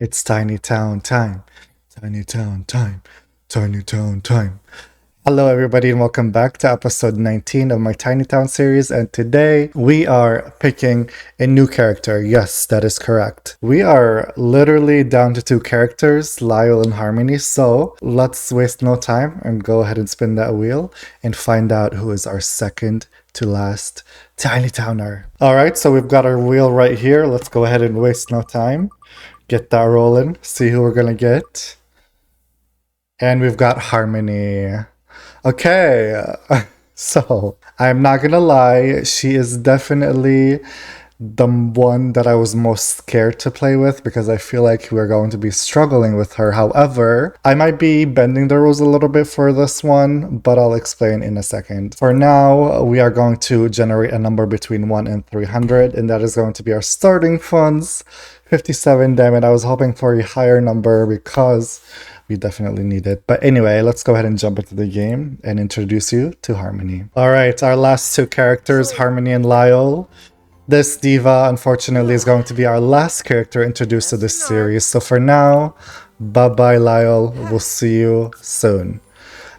It's Tiny Town time. Tiny Town time. Tiny Town time. Hello, everybody, and welcome back to episode 19 of my Tiny Town series. And today we are picking a new character. Yes, that is correct. We are literally down to two characters, Lyle and Harmony. So let's waste no time and go ahead and spin that wheel and find out who is our second to last Tiny Towner. All right, so we've got our wheel right here. Let's go ahead and waste no time. Get that rolling, see who we're gonna get. And we've got Harmony. Okay, so I'm not gonna lie, she is definitely the one that I was most scared to play with because I feel like we're going to be struggling with her. However, I might be bending the rules a little bit for this one, but I'll explain in a second. For now, we are going to generate a number between 1 and 300, and that is going to be our starting funds. 57, damn it, I was hoping for a higher number because we definitely need it. But anyway, let's go ahead and jump into the game and introduce you to Harmony. All right, our last two characters, Harmony and Lyle. This diva, unfortunately, is going to be our last character introduced to this series. So for now, bye-bye, Lyle. We'll see you soon.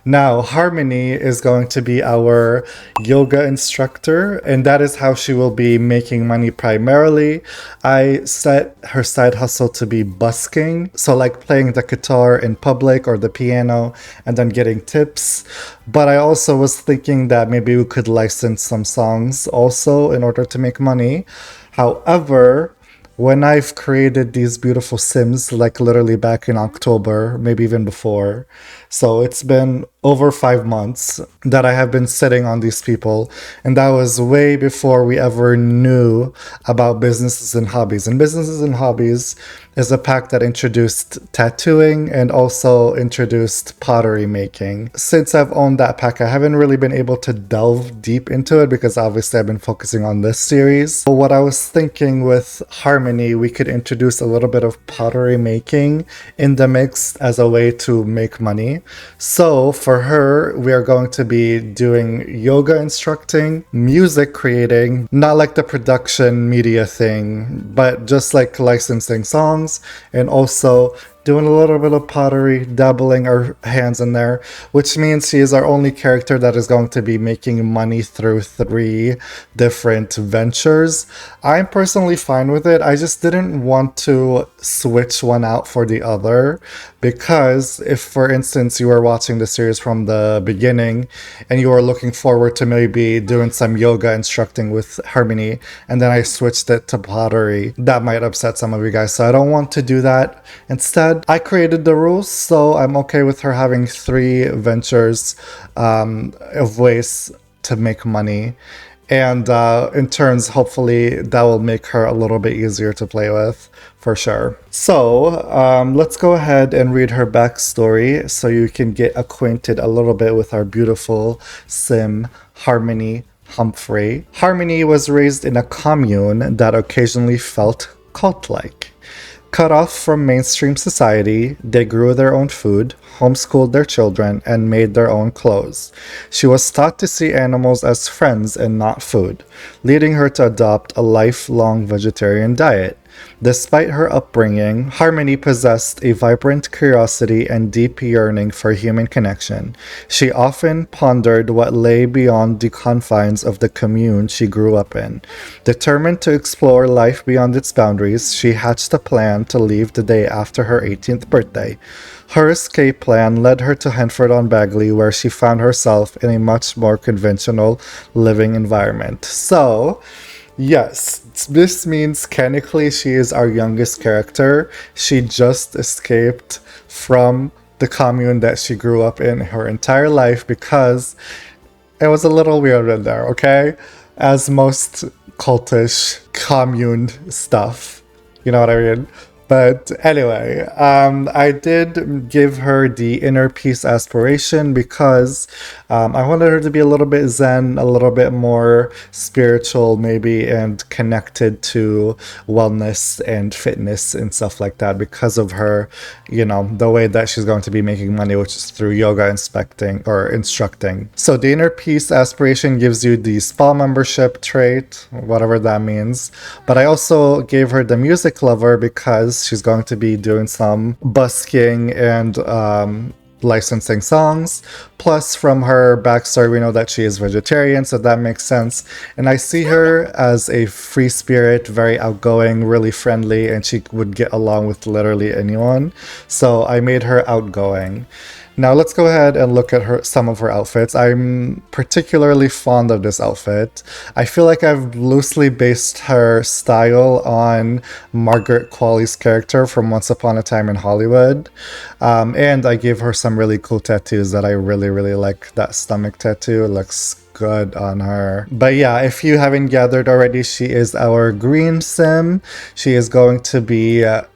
Now, Harmony is going to be our yoga instructor, and that is how she will be making money primarily. I set her side hustle to be busking, so like playing the guitar in public or the piano and then getting tips. But I also was thinking that maybe we could license some songs also in order to make money. However, when I've created these beautiful Sims, like literally back in October, maybe even before. So it's been over 5 months that I have been sitting on these people. And that was way before we ever knew about businesses and hobbies. And businesses and hobbies is a pack that introduced tattooing and also introduced pottery making. Since I've owned that pack, I haven't really been able to delve deep into it because obviously I've been focusing on this series. But what I was thinking with Harmony, we could introduce a little bit of pottery making in the mix as a way to make money. So for her, we are going to be doing yoga instructing, music creating, not like the production media thing, but just like licensing songs and also doing a little bit of pottery, dabbling our hands in there, which means she is our only character that is going to be making money through 3 different ventures. I'm personally fine with it. I just didn't want to switch one out for the other because if, for instance, you were watching the series from the beginning and you were looking forward to maybe doing some yoga instructing with Harmony and then I switched it to pottery, that might upset some of you guys. So I don't want to do that. Instead, I created the rules, so I'm okay with her having 3 ventures of ways to make money. And in turns, hopefully, that will make her a little bit easier to play with, for sure. So let's go ahead and read her backstory so you can get acquainted a little bit with our beautiful sim, Harmony Humphrey. Harmony was raised in a commune that occasionally felt cult-like. Cut off from mainstream society, they grew their own food, homeschooled their children, and made their own clothes. She was taught to see animals as friends and not food, leading her to adopt a lifelong vegetarian diet. Despite her upbringing, Harmony possessed a vibrant curiosity and deep yearning for human connection. She often pondered what lay beyond the confines of the commune she grew up in. Determined to explore life beyond its boundaries, she hatched a plan to leave the day after her 18th birthday. Her escape plan led her to Henford-on-Bagley, where she found herself in a much more conventional living environment. So, yes, this means technically she is our youngest character. She just escaped from the commune that she grew up in her entire life because it was a little weird in there, okay? As most cultish commune stuff. You know what I mean? But anyway, I did give her the inner peace aspiration because I wanted her to be a little bit zen, a little bit more spiritual, maybe, and connected to wellness and fitness and stuff like that because of her, the way that she's going to be making money, which is through yoga inspecting or instructing. So the inner peace aspiration gives you the spa membership trait, whatever that means. But I also gave her the music lover because because she's going to be doing some busking and licensing songs. Plus, from her backstory, we know that she is vegetarian, so that makes sense. And I see her as a free spirit, very outgoing, really friendly, and she would get along with literally anyone. So I made her outgoing. Now let's go ahead and look at some of her outfits. I'm particularly fond of this outfit. I feel like I've loosely based her style on Margaret Qualley's character from Once Upon a Time in Hollywood. And I gave her some really cool tattoos that I really like. That stomach tattoo looks good on her. But yeah, if you haven't gathered already, she is our green sim. She is going to be a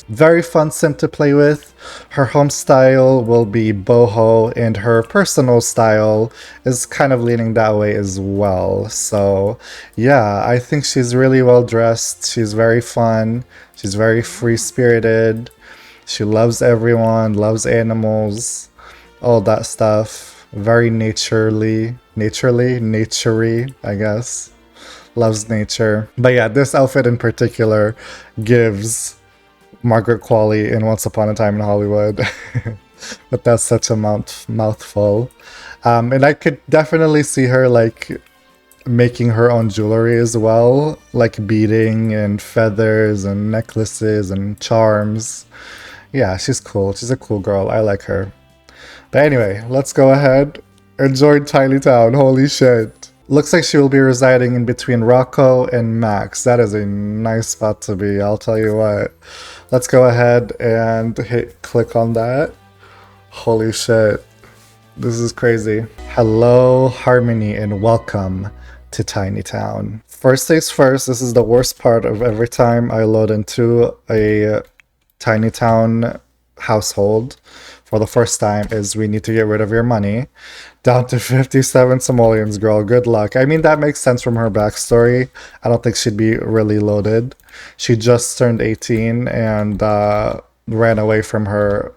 very fun sim to play with. Her home style will be boho, and her personal style is kind of leaning that way as well. So yeah, I think she's really well dressed. She's very fun. She's very free spirited. She loves everyone, loves animals, all that stuff. Very naturey, I guess. Loves nature. But yeah, this outfit in particular gives Margaret Qualley in Once Upon a Time in Hollywood. But that's such a mouthful. And I could definitely see her like making her own jewelry as well, like beading and feathers and necklaces and charms. Yeah, she's cool. She's a cool girl. I like her. But anyway, let's go ahead and join Tiny Town. Holy shit. Looks like she will be residing in between Rocco and Max. That is a nice spot to be, I'll tell you what. Let's go ahead and click on that. Holy shit. This is crazy. Hello, Harmony, and welcome to Tiny Town. First things first, this is the worst part of every time I load into a Tiny Town household for the first time is we need to get rid of your money. Down to 57 simoleons, girl. Good luck. I mean, that makes sense from her backstory. I don't think she'd be really loaded. She just turned 18 and ran away from her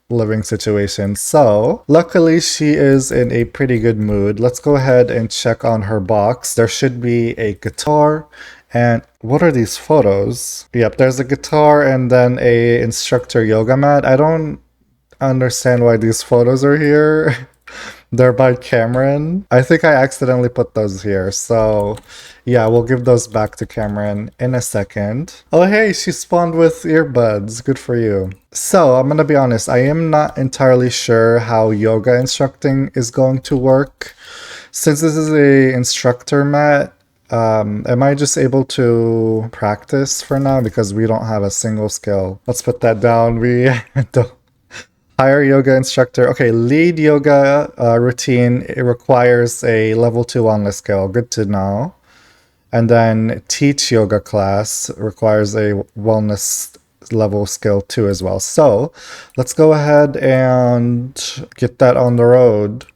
living situation. So, luckily, she is in a pretty good mood. Let's go ahead and check on her box. There should be a guitar. And what are these photos? Yep, there's a guitar and then a instructor yoga mat. I don't understand why these photos are here. They're by Cameron. I think I accidentally put those here. So yeah, we'll give those back to Cameron in a second. Oh hey, she spawned with earbuds. Good for you. So I'm gonna be honest, I am not entirely sure how yoga instructing is going to work. Since this is a instructor mat, am I just able to practice for now because we don't have a single skill? Let's put that down. We don't. Hire yoga instructor. Okay, lead yoga routine. It requires a level 2 wellness skill. Good to know. And then teach yoga class requires a wellness level skill 2 as well. So let's go ahead and get that on the road.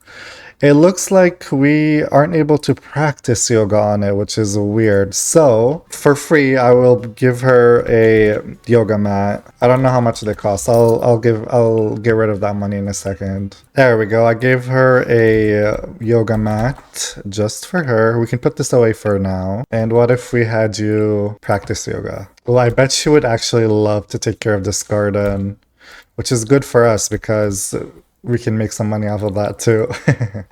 It looks like we aren't able to practice yoga on it, which is weird. So, for free, I will give her a yoga mat. I don't know how much they cost. I'll get rid of that money in a second. There we go. I gave her a yoga mat just for her. We can put this away for now. And what if we had you practice yoga? Well, I bet she would actually love to take care of this garden, which is good for us because we can make some money off of that too.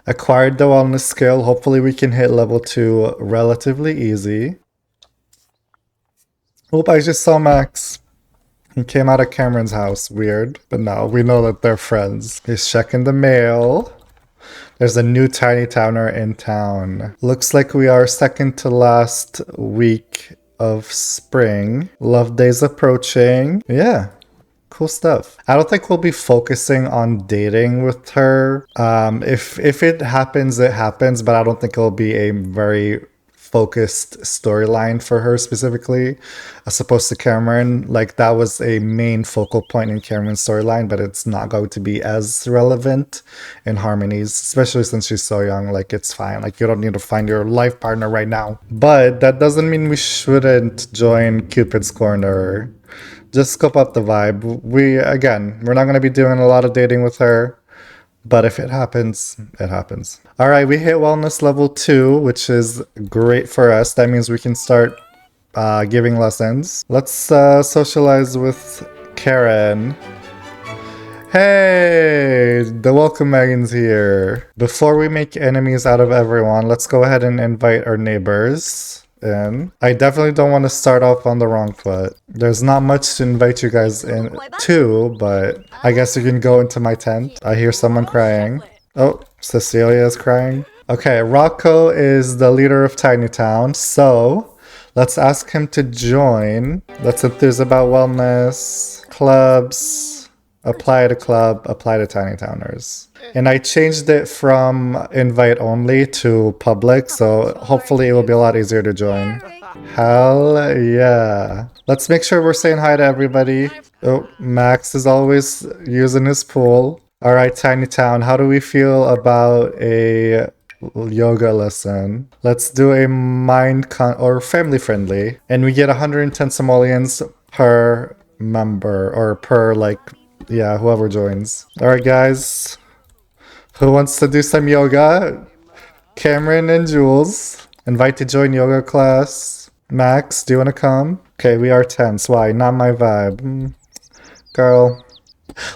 Acquired the wellness skill. Hopefully we can hit level 2 relatively easy. Oop, I just saw Max. He came out of Cameron's house. Weird. But no, we know that they're friends. He's checking the mail. There's a new Tiny Towner in town. Looks like we are second to last week of spring. Love Day's approaching. Yeah. Cool stuff. I don't think we'll be focusing on dating with her. If it happens, it happens, but I don't think it'll be a very focused storyline for her specifically, as opposed to Cameron. Like that was a main focal point in Cameron's storyline, but it's not going to be as relevant in Harmony's, especially since she's so young. Like it's fine. Like you don't need to find your life partner right now. But that doesn't mean we shouldn't join Cupid's Corner. Just scope up the vibe. We're not going to be doing a lot of dating with her, but if it happens, it happens. All right, we hit wellness level 2, which is great for us. That means we can start giving lessons. Let's socialize with Karen. Hey, the welcome wagon's here. Before we make enemies out of everyone, let's go ahead and invite our neighbors in. I definitely don't want to start off on the wrong foot. There's not much to invite you guys in to, but I guess you can go into my tent. I hear someone crying. Oh, Cecilia is crying. Okay, Rocco is the leader of Tiny Town, so let's ask him to join. Let's enthuse about wellness, clubs. Apply to club, apply to Tiny Towners. And I changed it from invite only to public, so hopefully it will be a lot easier to join. Hell yeah. Let's make sure we're saying hi to everybody. Oh, Max is always using his pool. Alright, Tiny Town, how do we feel about a yoga lesson? Let's do a or family friendly. And we get 110 simoleons per member, or per yeah, whoever joins. Alright guys, who wants to do some yoga? Cameron and Jules. Invite to join yoga class. Max, do you want to come? Okay, we are tense. Why? Not my vibe. Girl,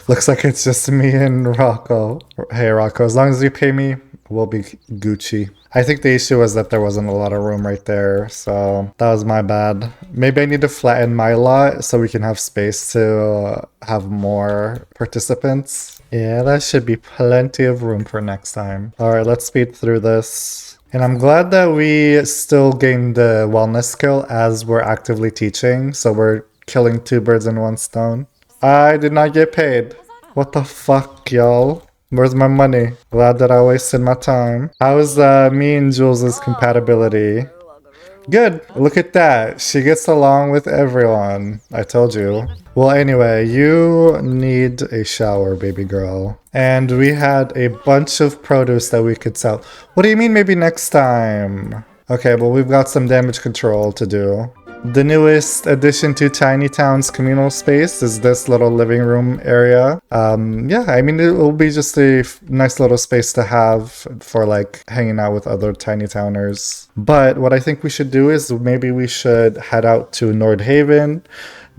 looks like it's just me and Rocco. Hey Rocco, as long as you pay me, we'll be Gucci. I think the issue was that there wasn't a lot of room right there, so that was my bad. Maybe I need to flatten my lot so we can have space to have more participants. Yeah, that should be plenty of room for next time. Alright, let's speed through this. And I'm glad that we still gained the wellness skill as we're actively teaching, so we're killing two birds in one stone. I did not get paid. What the fuck, y'all? Where's my money? Glad that I wasted my time. How's me and Jules' compatibility? Good. Look at that. She gets along with everyone. I told you. Well, anyway, you need a shower, baby girl. And we had a bunch of produce that we could sell. What do you mean maybe next time? Okay, well, we've got some damage control to do. The newest addition to Tiny Town's communal space is this little living room area. Yeah, I mean, it will be just a nice little space to have for hanging out with other Tiny Towners. But what I think we should do is maybe we should head out to Nordhaven,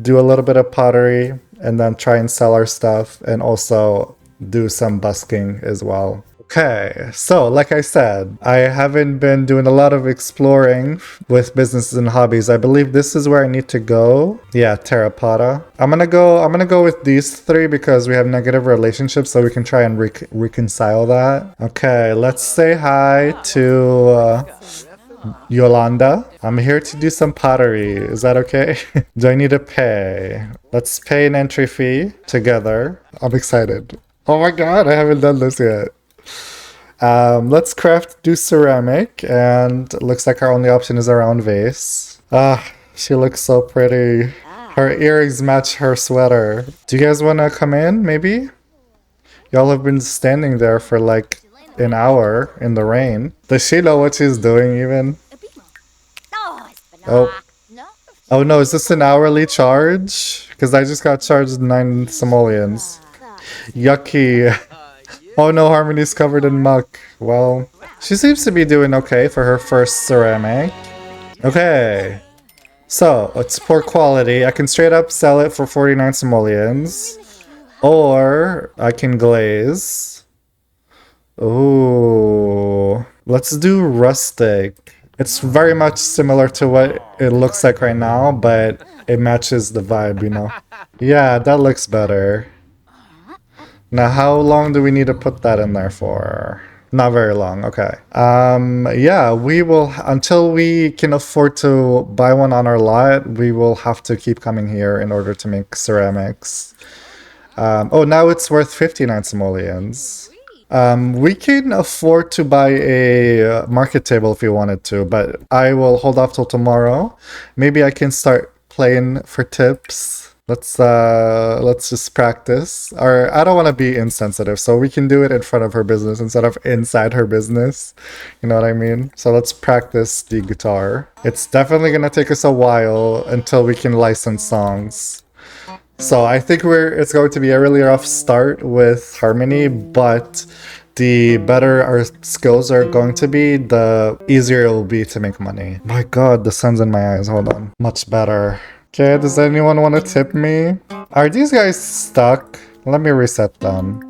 do a little bit of pottery, and then try and sell our stuff, and also do some busking as well. Okay, so like I said, I haven't been doing a lot of exploring with businesses and hobbies. I believe this is where I need to go. Yeah, Terrapotta. I'm gonna go with these three because we have negative relationships, so we can try and reconcile that. Okay, let's say hi to Yolanda. I'm here to do some pottery. Is that okay? Do I need to pay? Let's pay an entry fee together. I'm excited. Oh my god, I haven't done this yet. Let's do ceramic, and it looks like our only option is a round vase. She looks so pretty. Her earrings match her sweater. Do you guys want to come in, maybe? Y'all have been standing there for an hour in the rain. Does she know what she's doing even? Oh. Oh no, is this an hourly charge? Because I just got charged 9 simoleons. Yucky. Oh no, Harmony's covered in muck. Well, she seems to be doing okay for her first ceramic. Okay. So, it's poor quality. I can straight up sell it for 49 simoleons. Or, I can glaze. Ooh. Let's do rustic. It's very much similar to what it looks like right now, but it matches the vibe, you know? Yeah, that looks better. Now, how long do we need to put that in there for? Not very long, okay. Yeah, we will, until we can afford to buy one on our lot, we will have to keep coming here in order to make ceramics. Oh, now it's worth 59 simoleons. We can afford to buy a market table if we wanted to, but I will hold off till tomorrow. Maybe I can start playing for tips. Let's just practice. Or I don't want to be insensitive, so we can do it in front of her business instead of inside her business. You know what I mean? So let's practice the guitar. It's definitely gonna take us a while until we can license songs. So I think it's going to be a really rough start with Harmony, but the better our skills are going to be, the easier it will be to make money. My god, the sun's in my eyes. Hold on. Much better. Okay, does anyone want to tip me? Are these guys stuck? Let me reset them.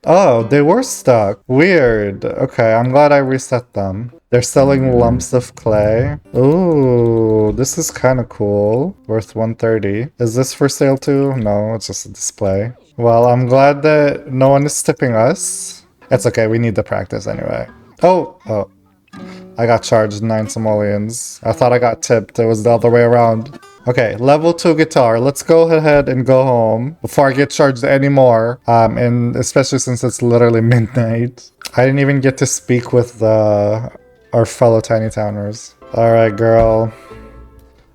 Oh, they were stuck. Weird. Okay, I'm glad I reset them. They're selling lumps of clay. Ooh, this is kind of cool. Worth 130. Is this for sale too? No, it's just a display. Well, I'm glad that no one is tipping us. It's okay, we need the practice anyway. Oh, I got charged 9 simoleons. I thought I got tipped. It was the other way around. Okay, level 2 guitar. Let's go ahead and go home before I get charged anymore. And especially since it's literally midnight. I didn't even get to speak with our fellow Tiny Towners. Alright, girl.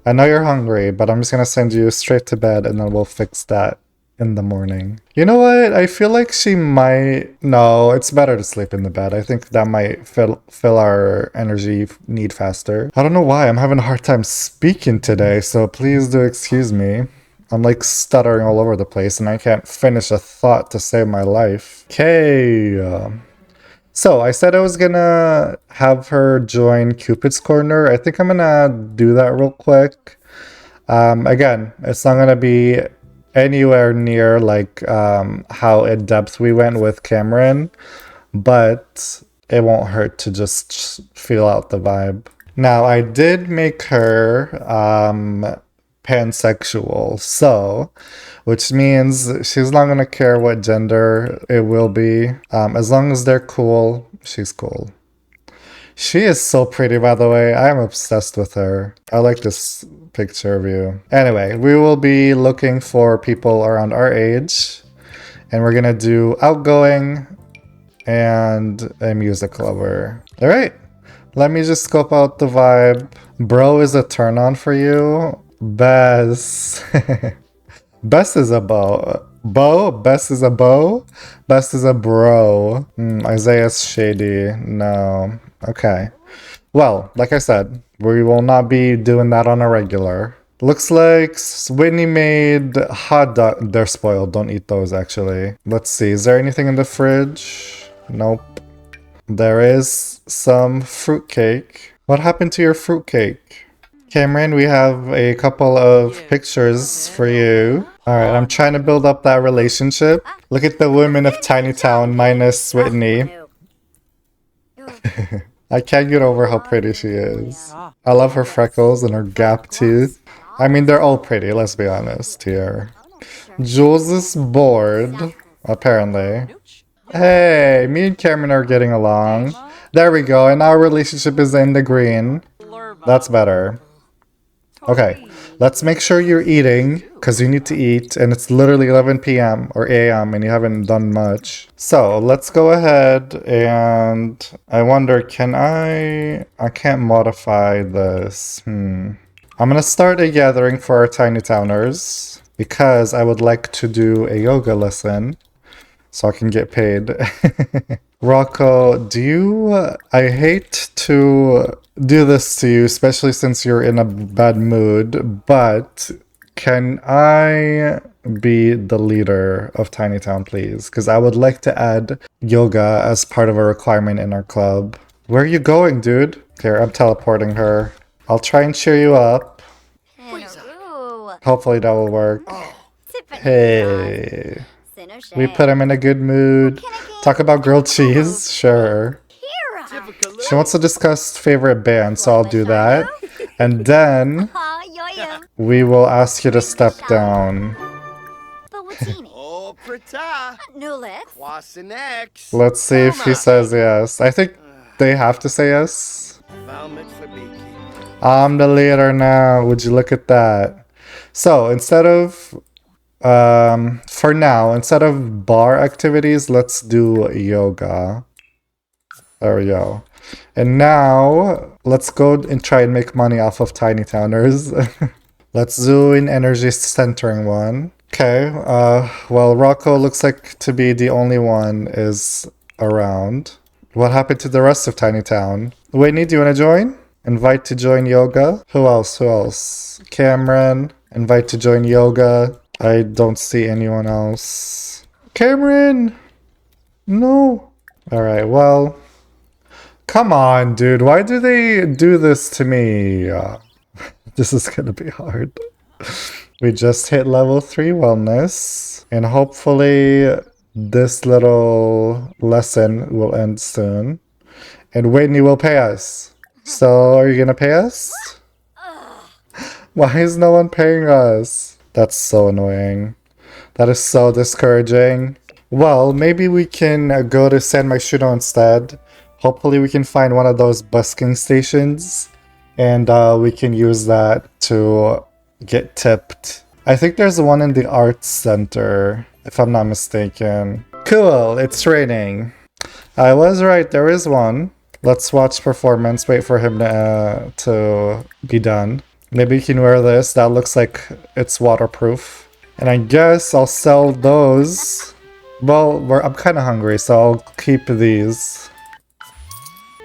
I know you're hungry, but I'm just gonna send you straight to bed and then we'll fix that in the morning. You know what? I feel like she might... No, it's better to sleep in the bed. I think that might fill our energy need faster. I don't know why. I'm having a hard time speaking today, so please do excuse me. I'm like stuttering all over the place and I can't finish a thought to save my life. Okay. So I said I was gonna have her join Cupid's Corner. I think I'm gonna do that real quick. Again, it's not gonna be anywhere near like how in depth we went with Cameron, but it won't hurt to just feel out the vibe. Now I did make her pansexual, so which means she's not gonna care what gender it will be. As long as they're cool, she's cool. She is so pretty, by the way. I'm obsessed with her. I like this picture of you. Anyway, we will be looking for people around our age. And we're gonna do outgoing and a music lover. Alright, let me just scope out the vibe. Bro is a turn on for you. Bess. Bess is a beau. Bess is a beau? Bess is a bro. Isaiah's shady. No. Okay. Well, like I said, we will not be doing that on a regular. Looks like Whitney made hot dog. They're spoiled. Don't eat those, actually. Let's see. Is there anything in the fridge? Nope. There is some fruitcake. What happened to your fruitcake? Cameron, we have a couple of pictures for you. Alright, I'm trying to build up that relationship. Look at the women of Tiny Town minus Whitney. I can't get over how pretty she is. I love her freckles and her gap tooth. I mean, they're all pretty, let's be honest here. Jules is bored, apparently. Hey, me and Cameron are getting along. There we go, and our relationship is in the green. That's better. Okay, let's make sure you're eating, because you need to eat, and it's literally 11 p.m. or a.m. and you haven't done much. So, let's go ahead and... I wonder, can I can't modify this. I'm gonna start a gathering for our Tiny Towners, because I would like to do a yoga lesson, so I can get paid. Rocco, do you... I hate to do this to you, especially since you're in a bad mood, but can I be the leader of Tiny Town, please? Because I would like to add yoga as part of a requirement in our club. Where are you going, dude? Here, I'm teleporting her. I'll try and cheer you up. Hopefully that will work. Hey. We put him in a good mood. Talk about grilled cheese? Sure. She wants to discuss favorite band, so I'll do that. And then we will ask you to step down. Let's see if he says yes. I think they have to say yes. I'm the leader now. Would you look at that? So instead of for now, instead of bar activities, let's do yoga. There we go. And now, let's go and try and make money off of Tiny Towners. Let's do an energy centering one. Okay, well, Rocco looks like to be the only one is around. What happened to the rest of Tiny Town? Whitney, do you want to join? Invite to join yoga. Who else? Who else? Cameron, invite to join yoga. I don't see anyone else. Cameron! No. Alright, well. Come on, dude. Why do they do this to me? This is gonna be hard. We just hit level 3 wellness. And hopefully this little lesson will end soon. And Whitney will pay us. So, are you gonna pay us? Why is no one paying us? That's so annoying. That is so discouraging. Well, maybe we can go to San Myshuno instead. Hopefully we can find one of those busking stations. And we can use that to get tipped. I think there's one in the arts center, if I'm not mistaken. Cool, it's raining. I was right, there is one. Let's watch performance, wait for him to be done. Maybe you can wear this, that looks like it's waterproof. And I guess I'll sell those. Well, I'm kind of hungry, so I'll keep these.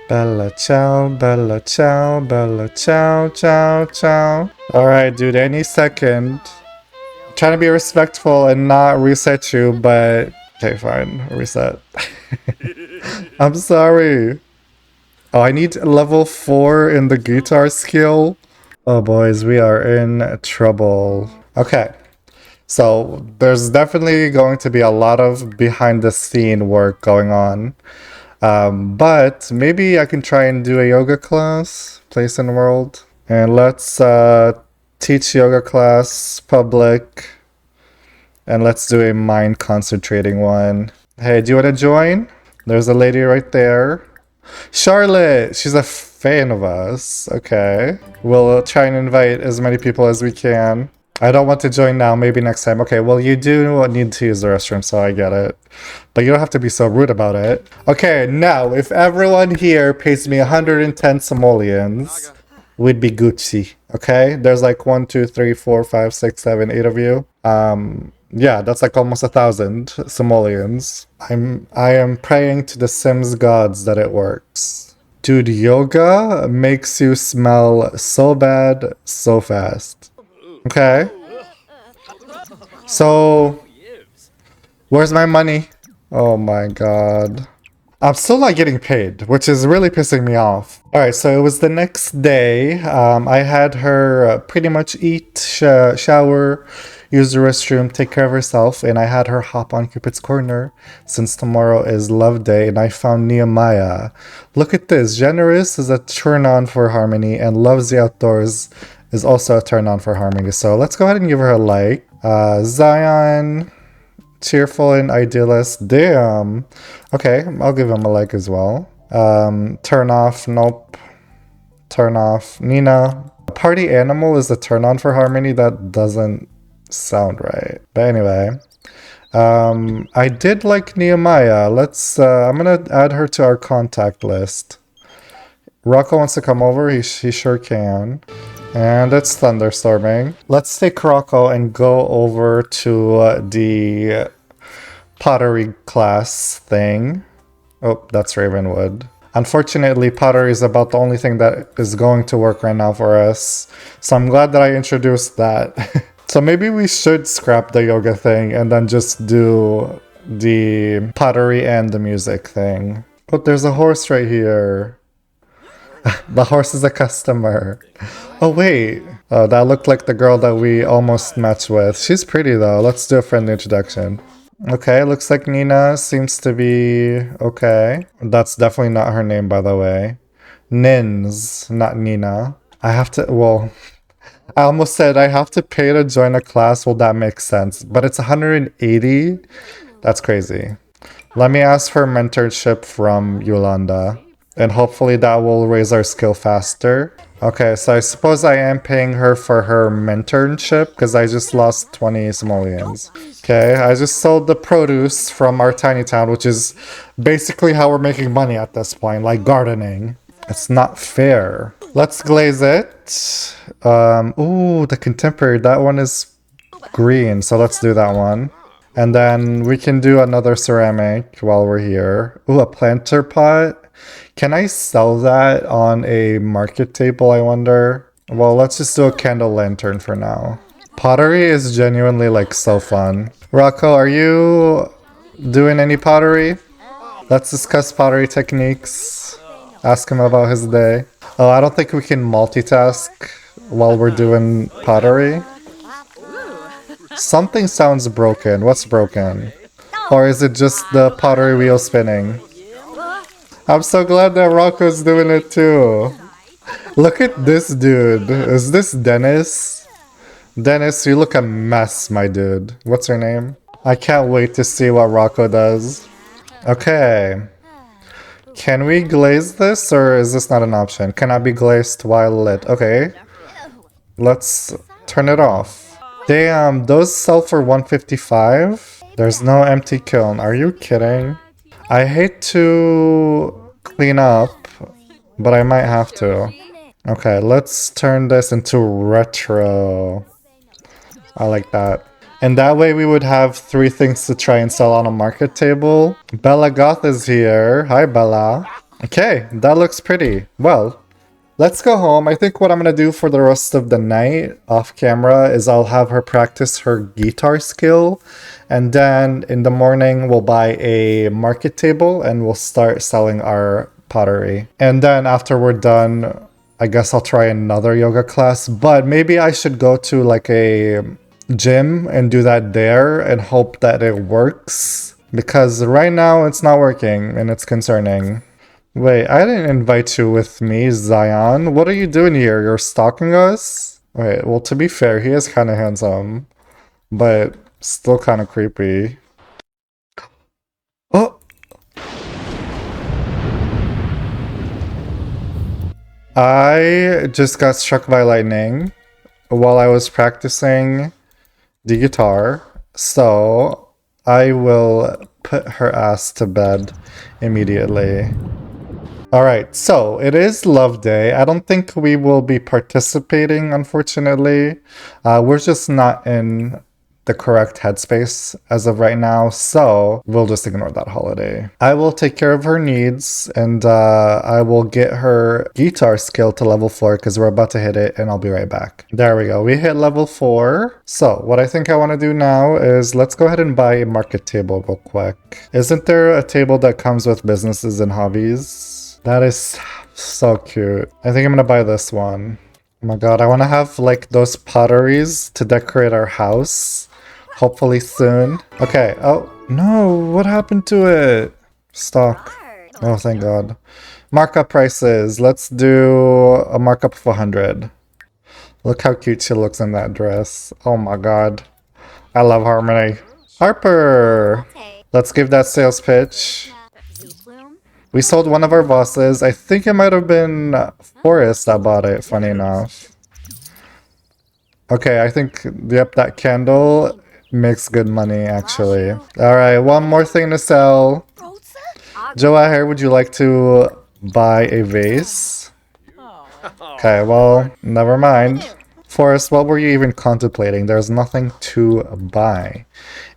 Bella ciao, bella ciao, bella ciao, ciao, ciao. Alright, dude, any second. I'm trying to be respectful and not reset you, but... Okay, fine, reset. I'm sorry. Oh, I need level 4 in the guitar skill. Oh, boys, we are in trouble. Okay. So, there's definitely going to be a lot of behind-the-scene work going on. But maybe I can try and do a yoga class, place in world. And let's teach yoga class, public. And let's do a mind concentrating one. Hey, do you want to join? There's a lady right there. Charlotte! She's a fan of us. Okay. We'll try and invite as many people as we can. I don't want to join now, maybe next time. Okay, well, you do need to use the restroom, so I get it. But you don't have to be so rude about it. Okay, now, if everyone here pays me 110 simoleons, we'd be Gucci, okay? There's like 1, 2, 3, 4, 5, 6, 7, 8 of you. Yeah, that's like almost 1,000 simoleons. I am praying to the Sims gods that it works. Dude, yoga makes you smell so bad, so fast. Okay. So, where's my money? Oh my god. I'm still not getting paid, which is really pissing me off. Alright, so it was the next day. I had her pretty much eat, shower, use the restroom, take care of herself, and I had her hop on Cupid's Corner since tomorrow is Love Day, and I found Nehemiah. Look at this. Generous is a turn on for Harmony, and loves the outdoors is also a turn on for Harmony. So let's go ahead and give her a like. Zion, cheerful and idealist. Damn. Okay, I'll give him a like as well. Turn off. Nope. Turn off. Nina. Party animal is a turn on for Harmony. That doesn't sound right. But anyway. I did like Nehemiah. Let's, I'm gonna add her to our contact list. Rocco wants to come over. He sure can. And it's thunderstorming. Let's take Rocco and go over to the pottery class thing. Oh, that's Ravenwood. Unfortunately, pottery is about the only thing that is going to work right now for us. So I'm glad that I introduced that. So maybe we should scrap the yoga thing and then just do the pottery and the music thing. But there's a horse right here. The horse is a customer. Oh, wait. Oh, that looked like the girl that we almost matched with. She's pretty, though. Let's do a friendly introduction. Okay, looks like Nina seems to be okay. That's definitely not her name, by the way. Nins, not Nina. I have to, well, I almost said I have to pay to join a class. Well, that makes sense. But it's 180? That's crazy. Let me ask for mentorship from Yolanda. And hopefully that will raise our skill faster. Okay, so I suppose I am paying her for her mentorship because I just lost 20 simoleons. Okay, I just sold the produce from our tiny town, which is basically how we're making money at this point, like gardening. It's not fair. Let's glaze it. Ooh, the contemporary, that one is green, so let's do that one. And then we can do another ceramic while we're here. Ooh, a planter pot. Can I sell that on a market table, I wonder? Well, let's just do a candle lantern for now. Pottery is genuinely like so fun. Rocco, are you doing any pottery? Let's discuss pottery techniques. Ask him about his day. Oh, I don't think we can multitask while we're doing pottery. Something sounds broken. What's broken? Or is it just the pottery wheel spinning? I'm so glad that Rocco's doing it too. Look at this dude. Is this Dennis? Dennis, you look a mess, my dude. What's her name? I can't wait to see what Rocco does. Okay. Can we glaze this or is this not an option? Cannot be glazed while lit. Okay. Let's turn it off. Damn, those sell for 155? There's no empty kiln. Are you kidding? I hate to clean up, but I might have to. Okay, let's turn this into retro. I like that. And that way we would have 3 things to try and sell on a market table. Bella Goth is here. Hi, Bella. Okay, that looks pretty. Well, let's go home. I think what I'm going to do for the rest of the night off camera is I'll have her practice her guitar skill. And then in the morning, we'll buy a market table and we'll start selling our pottery. And then after we're done, I guess I'll try another yoga class. But maybe I should go to like a gym and do that there and hope that it works. Because right now it's not working and it's concerning. Wait, I didn't invite you with me, Zion. What are you doing here? You're stalking us? Wait, well, to be fair, he is kind of handsome, but still kind of creepy. Oh! I just got struck by lightning while I was practicing the guitar, so I will put her ass to bed immediately. Alright, so it is Love Day. I don't think we will be participating, unfortunately. We're just not in the correct headspace as of right now, so we'll just ignore that holiday. I will take care of her needs, and I will get her guitar skill to level 4 because we're about to hit it, and I'll be right back. There we go. We hit level 4. So what I think I want to do now is let's go ahead and buy a market table real quick. Isn't there a table that comes with businesses and hobbies? That is so cute. I think I'm gonna buy this one. Oh my god, I want to have like those potteries to decorate our house. Hopefully soon. Okay, oh no, what happened to it? Stock. Oh, thank god. Markup prices. Let's do a markup of 100. Look how cute she looks in that dress. Oh my god. I love Harmony. Harper! Let's give that sales pitch. We sold one of our bosses. I think it might have been Forrest that bought it, funny enough. Okay, I think, yep, that candle makes good money, actually. Alright, one more thing to sell. Joahir, would you like to buy a vase? Okay, well, never mind. Forrest, what were you even contemplating? There's nothing to buy.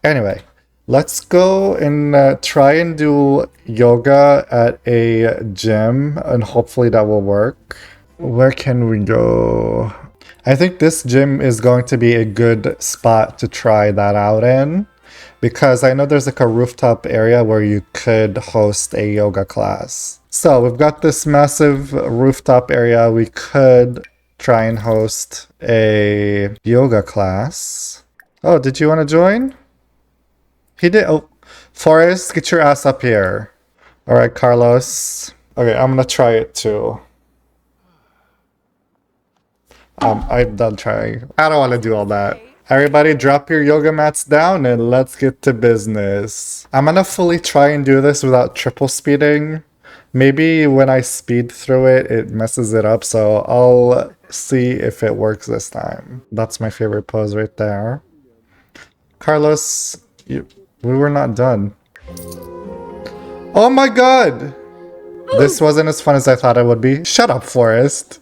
Anyway. Let's go and try and do yoga at a gym, and hopefully that will work. Where can we go? I think this gym is going to be a good spot to try that out in, because I know there's like a rooftop area where you could host a yoga class. So we've got this massive rooftop area. We could try and host a yoga class. Oh, did you want to join? He did. Oh, Forrest, get your ass up here. All right, Carlos. Okay, I'm gonna try it too. I'm done trying. I don't want to do all that. Everybody drop your yoga mats down and let's get to business. I'm gonna fully try and do this without triple speeding. Maybe when I speed through it, it messes it up, so I'll see if it works this time. That's my favorite pose right there. Carlos, we were not done. Oh my god! This wasn't as fun as I thought it would be. Shut up, Forrest.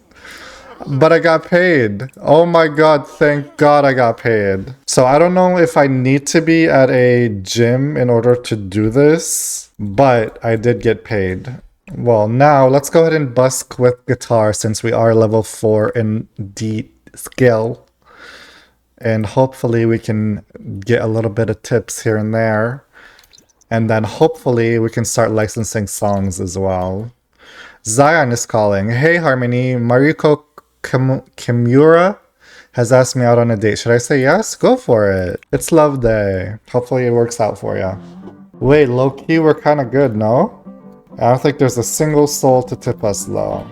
But I got paid. Oh my god, thank god I got paid. So I don't know if I need to be at a gym in order to do this, but I did get paid. Well, now let's go ahead and busk with guitar since we are level 4 in D skill. And hopefully we can get a little bit of tips here and there. And then hopefully we can start licensing songs as well. Zion is calling. Hey, Harmony. Mariko Kimura has asked me out on a date. Should I say yes? Go for it. It's love day. Hopefully it works out for you. Wait, low-key, we're kind of good, no? I don't think there's a single soul to tip us, though.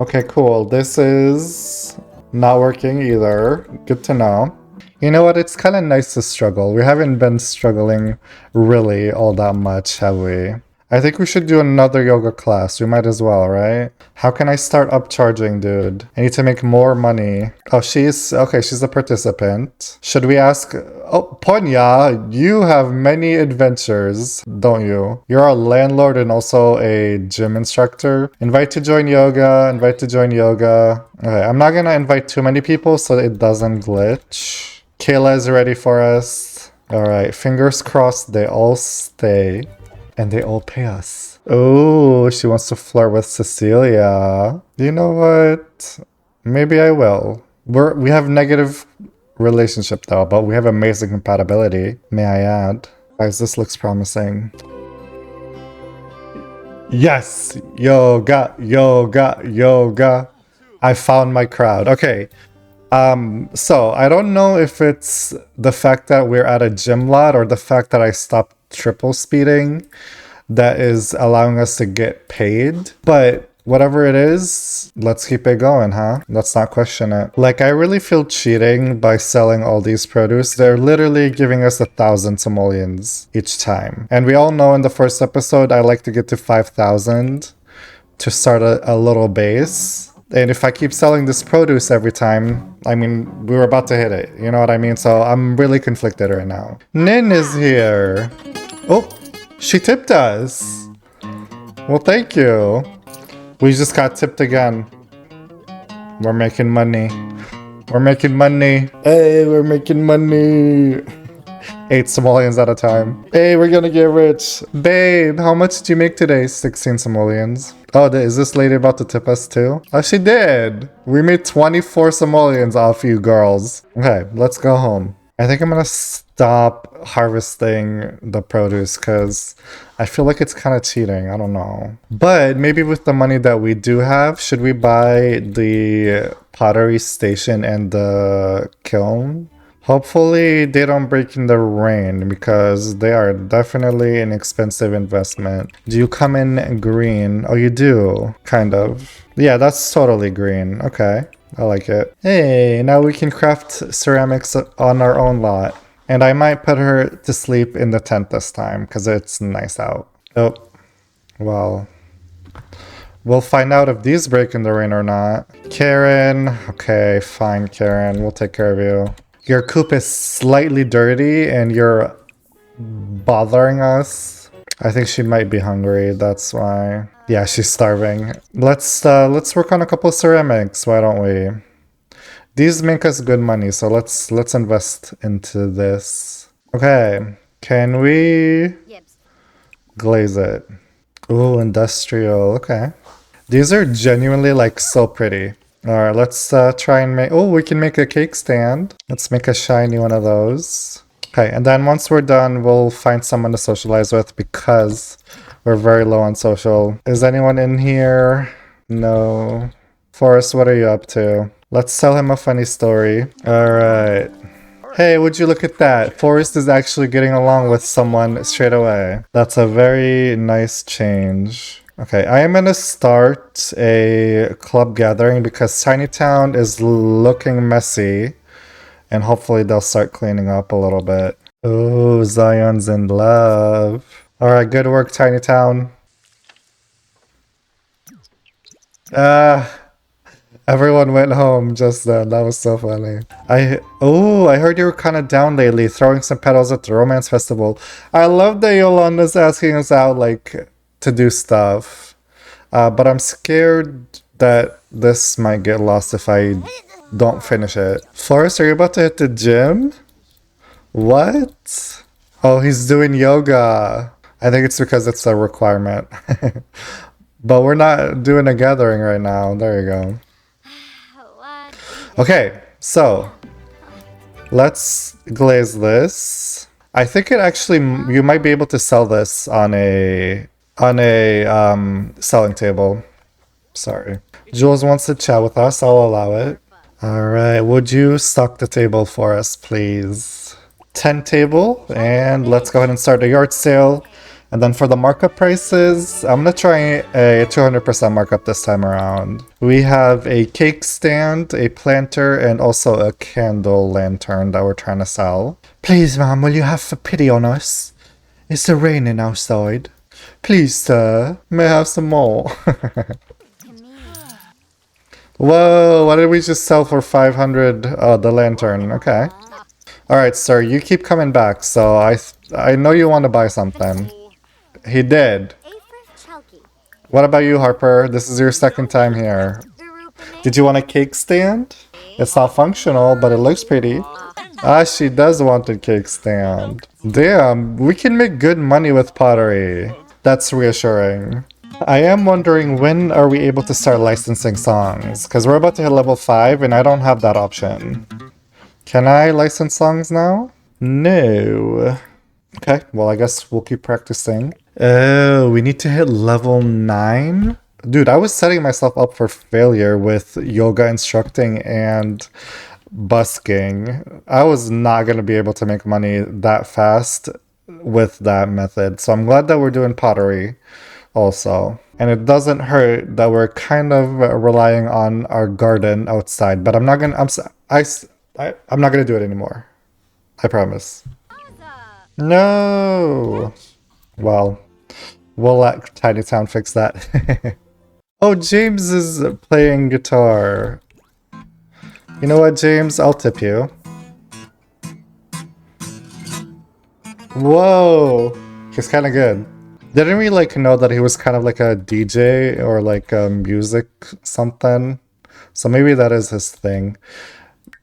Okay, cool. This is not working either. Good to know. You know what? It's kind of nice to struggle. We haven't been struggling really all that much, have we? I think we should do another yoga class. We might as well, right? How can I start upcharging, dude? I need to make more money. Oh, okay, she's a participant. Should we ask? Oh, Ponya, you have many adventures, don't you? You're a landlord and also a gym instructor. Invite to join yoga, invite to join yoga. Okay, I'm not gonna invite too many people so it doesn't glitch. Kayla is ready for us. All right, fingers crossed they all stay. And they all pay us. Oh, she wants to flirt with Cecilia. You know what? Maybe I will. We have negative relationship though, but we have amazing compatibility, may I add. Guys, this looks promising. Yes! Yoga, yoga, yoga. I found my crowd. Okay. So I don't know if it's the fact that we're at a gym lot or the fact that I stopped triple speeding that is allowing us to get paid, but whatever it is, let's keep it going, huh? Let's not question it. Like, I really feel cheating by selling all these produce. They're literally giving us 1,000 simoleons each time, and we all know in the first episode I like to get to 5,000 to start a little base. And if I keep selling this produce every time, I mean, we were about to hit it. You know what I mean? So I'm really conflicted right now. Nin is here. Oh, she tipped us. Well, thank you. We just got tipped again. We're making money. We're making money. Hey, we're making money. 8 simoleons at a time. Hey, we're gonna get rich. Babe, how much did you make today? 16 simoleons. Oh, is this lady about to tip us too? Oh, she did. We made 24 simoleons off you girls. Okay, let's go home. I think I'm gonna stop harvesting the produce because I feel like it's kind of cheating. I don't know. But maybe with the money that we do have, should we buy the pottery station and the kiln? Hopefully they don't break in the rain because they are definitely an expensive investment. Do you come in green? Oh, you do. Kind of. Yeah, that's totally green. Okay. I like it. Hey, now we can craft ceramics on our own lot. And I might put her to sleep in the tent this time because it's nice out. Oh, well. We'll find out if these break in the rain or not. Karen. Okay, fine, Karen. We'll take care of you. Your coop is slightly dirty and you're bothering us. I think she might be hungry, that's why. Yeah, she's starving. Let's work on a couple of ceramics, why don't we? These make us good money, so let's invest into this. Okay, can we glaze it? Ooh, industrial, okay. These are genuinely like so pretty. Alright, let's try and make... Oh, we can make a cake stand. Let's make a shiny one of those. Okay, and then once we're done, we'll find someone to socialize with because we're very low on social. Is anyone in here? No. Forrest, what are you up to? Let's tell him a funny story. Alright. Hey, would you look at that? Forrest is actually getting along with someone straight away. That's a very nice change. Okay, I am gonna start a club gathering because Tiny Town is looking messy and hopefully they'll start cleaning up a little bit. Oh, Zion's in love. Alright, good work, Tiny Town. Everyone went home just then. That was so funny. I heard you were kind of down lately, throwing some petals at the romance festival. I love that Yolanda's asking us out, like, to do stuff. But I'm scared that this might get lost if I don't finish it. Forrest, are you about to hit the gym? What? Oh, he's doing yoga. I think it's because it's a requirement. But we're not doing a gathering right now. There you go. Okay, so let's glaze this. I think it actually you might be able to sell this on a selling table. Sorry. Jules wants to chat with us. I'll allow it. All right. Would you stock the table for us, please? 10 table, and let's go ahead and start the yard sale. And then for the markup prices, I'm gonna try a 200% markup this time around. We have a cake stand, a planter, and also a candle lantern that we're trying to sell. Please, ma'am, will you have pity on us? It's raining outside. Please, sir, may I have some more? Whoa, what did we just sell for 500? Oh, the lantern, okay. Alright, sir, you keep coming back, so I know you want to buy something. He did. What about you, Harper? This is your second time here. Did you want a cake stand? It's not functional, but it looks pretty. Ah, she does want a cake stand. Damn, we can make good money with pottery. That's reassuring. I am wondering, when are we able to start licensing songs? Because we're about to hit level 5 and I don't have that option. Can I license songs now? No. Okay, well I guess we'll keep practicing. Oh, we need to hit level 9? Dude, I was setting myself up for failure with yoga instructing and busking. I was not going to be able to make money that fast with that method. So I'm glad that we're doing pottery also. And it doesn't hurt that we're kind of relying on our garden outside, but I'm not going to I'm not going to do it anymore. I promise. No. Well, we'll let Tiny Town fix that. Oh, James is playing guitar. You know what, James? I'll tip you. Whoa! He's kind of good. Didn't we like know that he was kind of like a DJ or like a music something? So maybe that is his thing.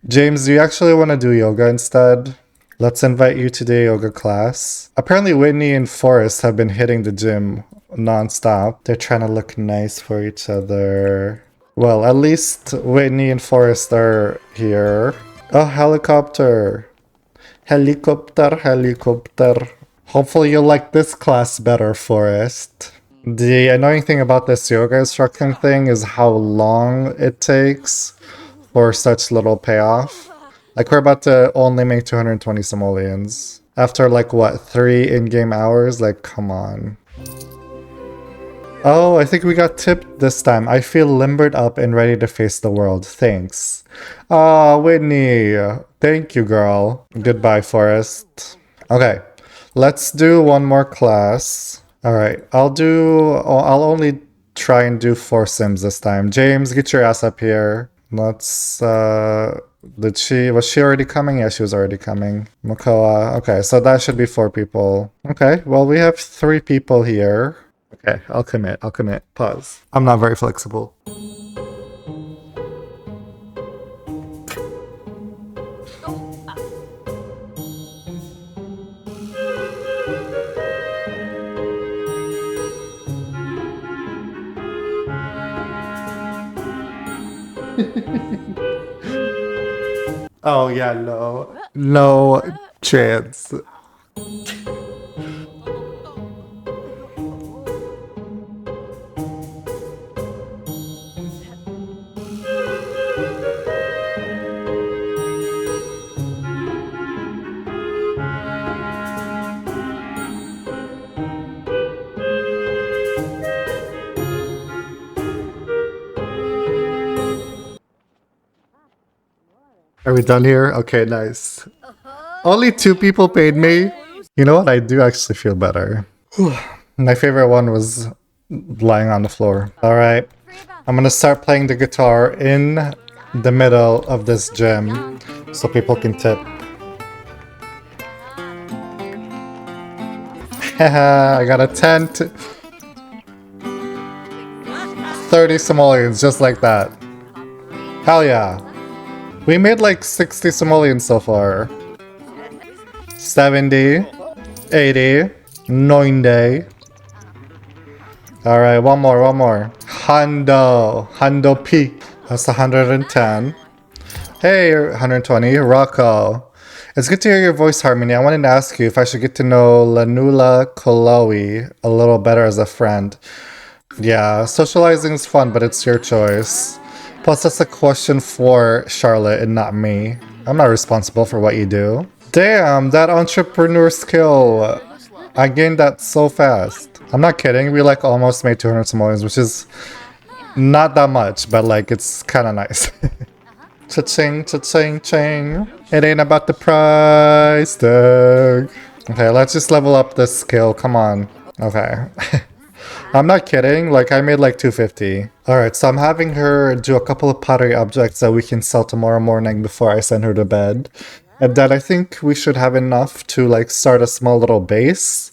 James, do you actually want to do yoga instead? Let's invite you to the yoga class. Apparently Whitney and Forrest have been hitting the gym non-stop. They're trying to look nice for each other. Well, at least Whitney and Forrest are here. Oh, helicopter. Helicopter, helicopter. Hopefully you'll like this class better, Forrest. The annoying thing about this yoga instructing thing is how long it takes for such little payoff. Like, we're about to only make 220 simoleons. After, like, what, 3 in-game hours? Like, come on. Oh, I think we got tipped this time. I feel limbered up and ready to face the world. Thanks. Ah, Whitney. Thank you, girl. Goodbye, Forrest. Okay, let's do one more class. Alright, I'll only try and do 4 sims this time. James, get your ass up here. Let's, was she already coming? Yeah, she was already coming. Makoa. Okay, so that should be 4 people. Okay, well, we have 3 people here. Okay, I'll commit. Pause. I'm not very flexible. Oh yeah, no chance. Are we done here? Okay, nice. Only 2 people paid me. You know what? I do actually feel better. My favorite one was lying on the floor. Alright. I'm gonna start playing the guitar in the middle of this gym so people can tip. Haha, I got a tent. 30 simoleons, just like that. Hell yeah. We made like 60 simoleons so far. 70, 80, 90. Alright, one more. Hundo peak. That's 110. Hey, 120, Rocco. It's good to hear your voice, Harmony. I wanted to ask you if I should get to know Lanula Kolowi a little better as a friend. Yeah, socializing is fun, but it's your choice. Plus, that's a question for Charlotte and not me. I'm not responsible for what you do. Damn, that entrepreneur skill. I gained that so fast. I'm not kidding. We like almost made 200 simoleons, which is not that much, but like it's kind of nice. Cha-ching, cha-ching, ching. It ain't about the price tag. Okay, let's just level up this skill. Come on. Okay. I'm not kidding. Like, I made like 250. Alright, so I'm having her do a couple of pottery objects that we can sell tomorrow morning before I send her to bed. And then I think we should have enough to like start a small little base.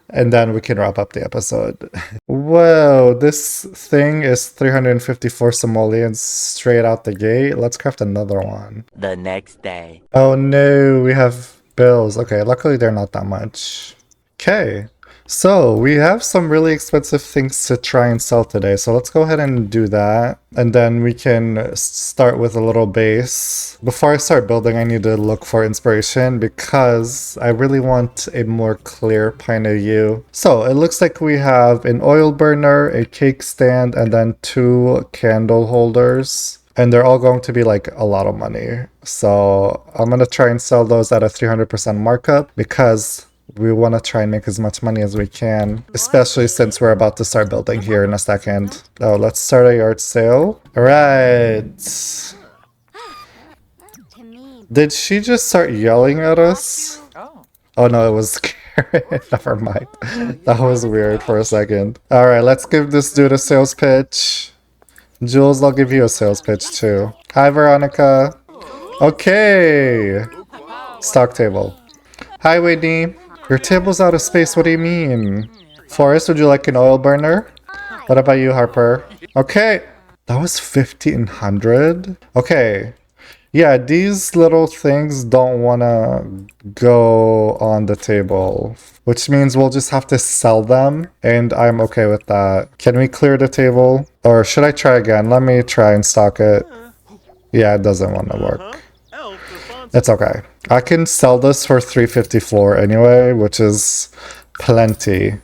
And then we can wrap up the episode. Whoa, this thing is 354 simoleons straight out the gate. Let's craft another one. The next day. Oh no, we have bills. Okay, luckily they're not that much. Okay, so we have some really expensive things to try and sell today. So let's go ahead and do that. And then we can start with a little base. Before I start building, I need to look for inspiration because I really want a more clear point of view. So it looks like we have an oil burner, a cake stand, and then 2 candle holders. And they're all going to be like a lot of money. So I'm going to try and sell those at a 300% markup because we want to try and make as much money as we can, especially since we're about to start building here in a second. Oh, let's start a yard sale. All right. Did she just start yelling at us? Oh no, it was Karen. Never mind. That was weird for a second. All right, let's give this dude a sales pitch. Jules, I'll give you a sales pitch too. Hi, Veronica. Okay. Stock table. Hi, Whitney. Your table's out of space. What do you mean? Forrest, would you like an oil burner? What about you, Harper? Okay. That was 1,500. Okay. Yeah, these little things don't want to go on the table, which means we'll just have to sell them, and I'm okay with that. Can we clear the table? Or should I try again? Let me try and stock it. Yeah, it doesn't want to work. It's okay. I can sell this for 354 anyway, which is plenty.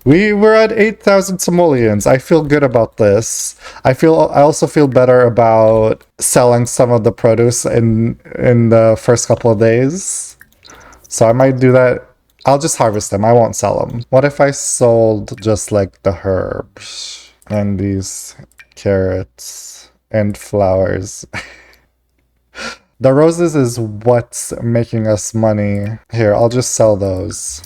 We were at 8,000 simoleons. I feel good about this. I also feel better about selling some of the produce in the first couple of days. So I might do that. I'll just harvest them. I won't sell them. What if I sold just like the herbs and these carrots and flowers? The roses is what's making us money. Here, I'll just sell those.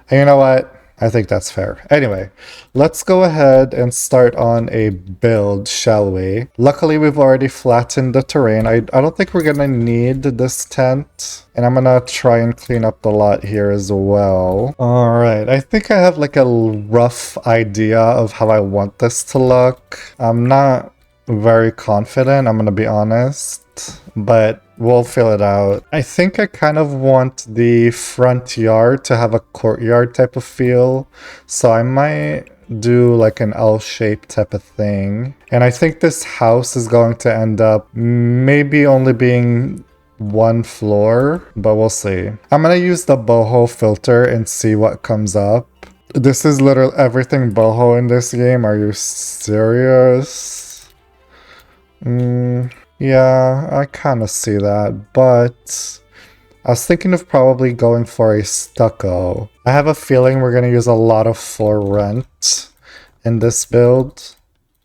And you know what? I think that's fair. Anyway, let's go ahead and start on a build, shall we? Luckily, we've already flattened the terrain. I don't think we're gonna need this tent. And I'm gonna try and clean up the lot here as well. Alright, I think I have like a rough idea of how I want this to look. I'm not very confident, I'm gonna be honest. But we'll fill it out. I think I kind of want the front yard to have a courtyard type of feel. So I might do like an L-shaped type of thing. And I think this house is going to end up maybe only being 1 floor, but we'll see. I'm gonna use the boho filter and see what comes up. This is literally everything boho in this game. Are you serious? Yeah, I kind of see that, but I was thinking of probably going for a stucco. I have a feeling we're going to use a lot of for rent in this build,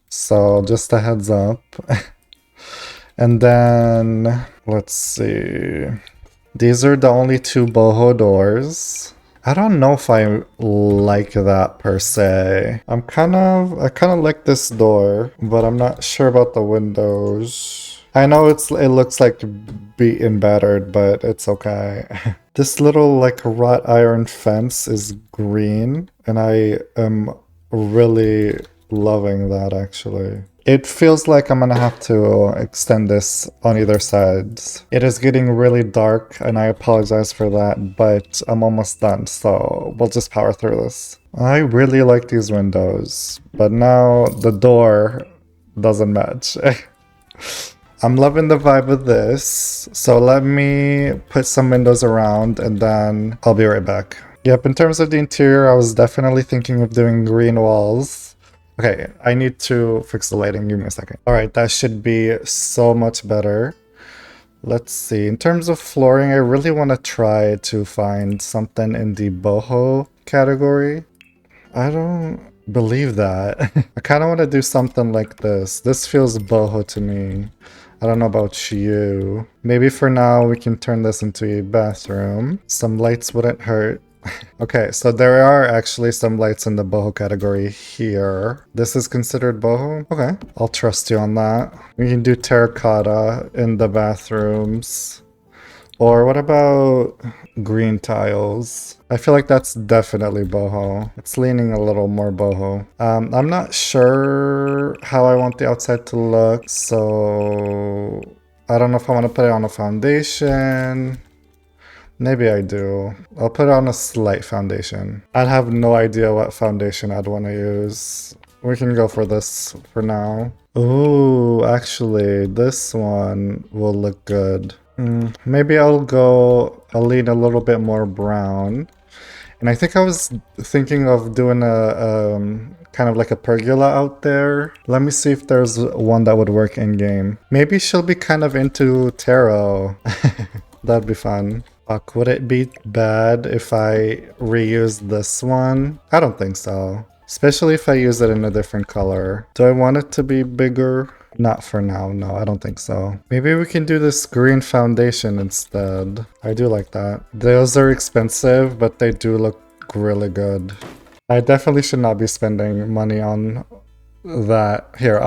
so just a heads up. And then, let's see. These are the only 2 boho doors. I don't know if I like that per se. I kind of like this door, but I'm not sure about the windows. I know it looks like beaten battered, but it's okay. This little like wrought iron fence is green, and I am really loving that actually. It feels like I'm gonna have to extend this on either side. It is getting really dark, and I apologize for that, but I'm almost done, so we'll just power through this. I really like these windows, but now the door doesn't match. I'm loving the vibe of this. So let me put some windows around and then I'll be right back. Yep, in terms of the interior, I was definitely thinking of doing green walls. Okay, I need to fix the lighting. Give me a second. All right, that should be so much better. Let's see. In terms of flooring, I really want to try to find something in the boho category. I don't believe that. I kind of want to do something like this. This feels boho to me. I don't know about you. Maybe for now we can turn this into a bathroom. Some lights wouldn't hurt. Okay, so there are actually some lights in the boho category here. This is considered boho? Okay, I'll trust you on that. We can do terracotta in the bathrooms. Or what about green tiles? I feel like that's definitely boho. It's leaning a little more boho. I'm not sure how I want the outside to look, so I don't know if I want to put it on a foundation. Maybe I do. I'll put it on a slight foundation. I'd have no idea what foundation I'd want to use. We can go for this for now. Ooh, actually, this one will look good. Maybe I'll lean a little bit more brown. And I think I was thinking of doing a kind of like a pergola out there. Let me see if there's one that would work in game. Maybe she'll be kind of into tarot. That'd be fun. Fuck, would it be bad if I reuse this one? I don't think so. Especially if I use it in a different color. Do I want it to be bigger? Not for now, no, I don't think so. Maybe we can do this green foundation instead. I do like that. Those are expensive, but they do look really good. I definitely should not be spending money on that. Here,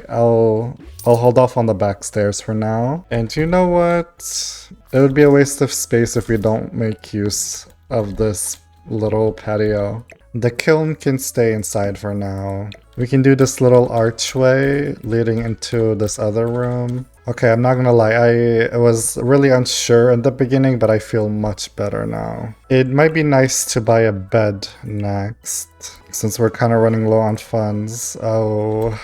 I'll hold off on the back stairs for now. And you know what? It would be a waste of space if we don't make use of this little patio. The kiln can stay inside for now. We can do this little archway leading into this other room. Okay, I'm not gonna lie, I was really unsure in the beginning, but I feel much better now. It might be nice to buy a bed next, since we're kind of running low on funds. Oh,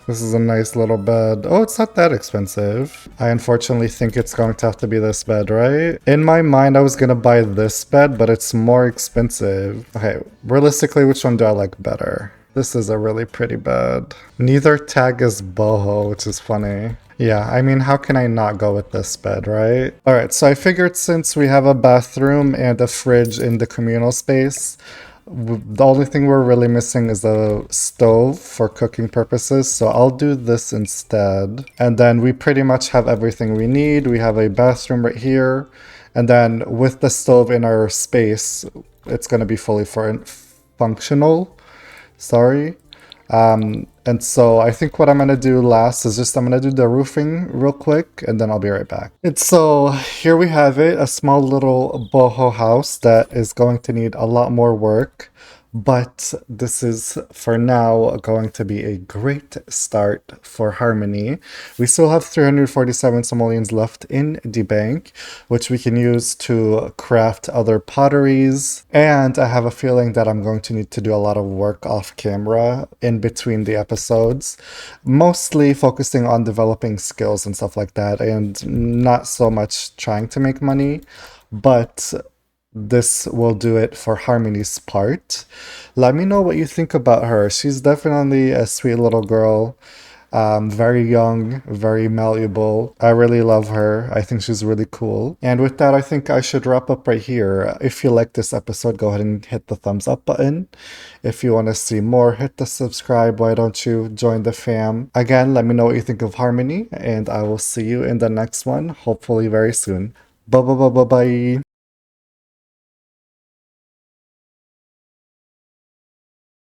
this is a nice little bed. Oh, it's not that expensive. I unfortunately think it's going to have to be this bed, right? In my mind, I was gonna buy this bed, but it's more expensive. Okay, realistically, which one do I like better? This is a really pretty bed. Neither tag is boho, which is funny. Yeah, I mean, how can I not go with this bed, right? Alright, so I figured since we have a bathroom and a fridge in the communal space, the only thing we're really missing is a stove for cooking purposes, so I'll do this instead. And then we pretty much have everything we need. We have a bathroom right here, and then with the stove in our space, it's going to be fully functional. Sorry. And so I think what I'm going to do last is I'm going to do the roofing real quick and then I'll be right back. And so here we have it, a small little boho house that is going to need a lot more work. But this is, for now, going to be a great start for Harmony. We still have 347 simoleons left in the bank, which we can use to craft other potteries. And I have a feeling that I'm going to need to do a lot of work off camera in between the episodes, mostly focusing on developing skills and stuff like that, and not so much trying to make money. But this will do it for Harmony's part. Let me know what you think about her. She's definitely a sweet little girl. Very young, very malleable. I really love her. I think she's really cool. And with that, I think I should wrap up right here. If you like this episode, go ahead and hit the thumbs up button. If you want to see more, hit the subscribe. Why don't you join the fam? Again, let me know what you think of Harmony, and I will see you in the next one, hopefully very soon. Bye bye bye bye bye.